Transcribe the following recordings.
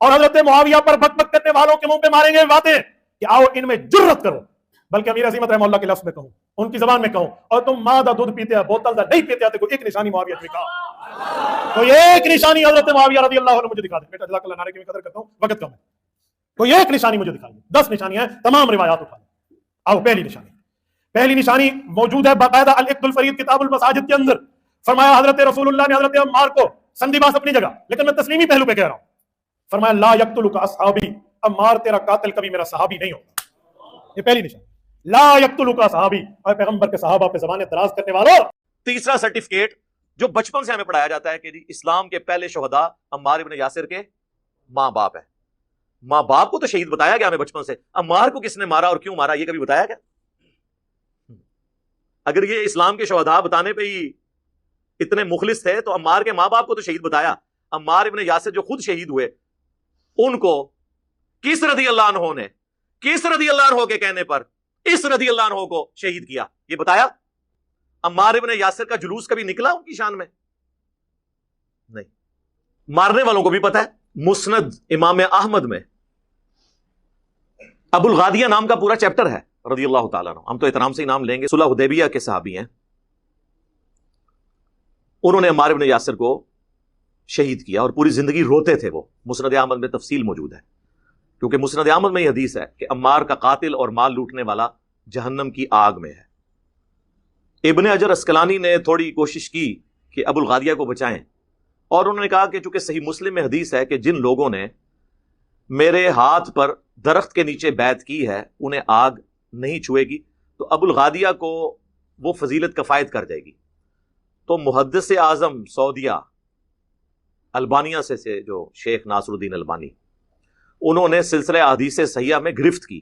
اور حضرت معاویہ پر بک بک کرنے والوں کے منہ پہ ماریں گے باتیں کہ آؤ ان میں جرت کرو، بلکہ امیر عظیمت رحمہ اللہ کے لفظ میں کہوں، ان کی زبان میں کہوں، اور تم مادہ دودھ پیتے ہیں بوتل دا نہیں پیتے ہیں، تو ایک نشانی معاویہ نے کہا، تو ایک نشانی حضرت معاویہ رضی اللہ عنہ مجھے دکھا دیں. بیٹا جزاک اللہ، نعرے کی میں قدر کرتا ہوں، وقت کم ہے، کوئی ایک نشانی مجھے دکھائیے. 10 نشانیاں ہیں، تمام روایات اٹھا لیں. آؤ پہلی نشانی موجود ہے باقاعدہ الاقد الفرید کتاب المساجد کے اندر. فرمایا حضرت رسول اللہ نے حضرت عمار کو، سندی باس اپنی جگہ لیکن میں تسلیمی پہلو پہ کہہ رہا ہوں، فرمایا لا یقتلک اصحابی، عمار تیرا قاتل کبھی میرا صحابی نہیں ہوگا. یہ پہلی نشانی، لا یقتلک اصحابی، اور پیغمبر کے صحابہ پہ زبان دراز کرنے والوں. تیسرا سرٹیفکیٹ جو بچپن سے ہمیں پڑھایا جاتا ہے کہ جی اسلام کے پہلے شہداء عمار ابن یاسر کے ماں باپ ہے. ماں باپ کو تو شہید بتایا گیا ہمیں بچپن سے، عمار کو کس نے مارا اور کیوں مارا یہ کبھی بتایا گیا؟ اگر یہ اسلام کے شہداء بتانے پہ ہی اتنے مخلص تھے تو عمار کے ماں باپ کو تو شہید بتایا. عمار ابن یاسر جو خود شہید ہوئے ان کو کس رضی اللہ عنہ نے، کس رضی اللہ عنہ کے کہنے پر اس رضی اللہ عنہ کو شہید کیا یہ بتایا؟ عمار ابن یاسر کا جلوس کبھی نکلا ان کی شان میں؟ نہیں. مارنے والوں کو بھی پتا ہے. مسند امام احمد میں ابو الغادیہ نام کا پورا چیپٹر ہے رضی اللہ تعالیٰ عنہ. ہم تو احترام سے ہی نام لیں گے. صلح حدیبیہ کے صحابی ہیں، انہوں نے عمار ابن یاسر کو شہید کیا اور پوری زندگی روتے تھے. وہ مسند احمد میں تفصیل موجود ہے، کیونکہ مسند احمد میں یہ حدیث ہے کہ عمار کا قاتل اور مال لوٹنے والا جہنم کی آگ میں ہے. ابن حجر اسقلانی نے تھوڑی کوشش کی کہ ابو الغادیہ کو بچائیں، اور انہوں نے کہا کہ چونکہ صحیح مسلم میں حدیث ہے کہ جن لوگوں نے میرے ہاتھ پر درخت کے نیچے بیعت کی ہے انہیں آگ نہیں چھوئے گی، تو ابو الغادیہ کو وہ فضیلت کفایت کر جائے گی. تو محدث اعظم سعودیہ البانیہ سے جو شیخ ناصر الدین البانی، انہوں نے سلسلہ احادیث صحیحہ میں گرفت کی.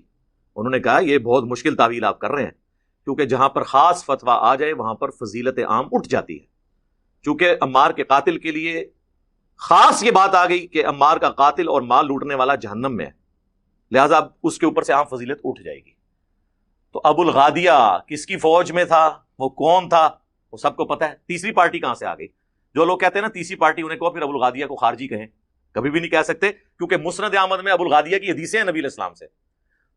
انہوں نے کہا یہ بہت مشکل تعویل آپ کر رہے ہیں، کیونکہ جہاں پر خاص فتویٰ آ جائے وہاں پر فضیلت عام اٹھ جاتی ہے. چونکہ عمار کے قاتل کے لیے خاص یہ بات آ گئی کہ عمار کا قاتل اور مال لوٹنے والا جہنم میں ہے، لہٰذا اب اس کے اوپر سے عام فضیلت اٹھ جائے گی. تو ابو الغادیہ کس کی فوج میں تھا، وہ کون تھا، وہ سب کو پتہ ہے. تیسری پارٹی کہاں سے آ گئی؟ جو لوگ کہتے ہیں نا تیسری پارٹی، انہیں کہو پھر ابو الغادیہ کو خارجی کہیں. کبھی بھی نہیں کہہ سکتے، کیونکہ مسند احمد میں ابو الغادیہ کی حدیثیں ہیں نبی علیہ السلام سے،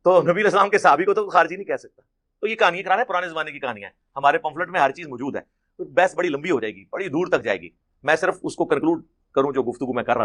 تو نبی علیہ السلام کے صحابی کو تو خارجی نہیں کہہ سکتا. تو یہ کہانی کرانا ہے، پرانے زمانے کی کہانیاں ہیں. ہمارے پمفلٹ میں ہر چیز موجود ہے. بحث بڑی لمبی ہو جائے گی، بڑی دور تک جائے گی. میں صرف اس کو کنکلوڈ کروں جو گفتگو میں کر رہا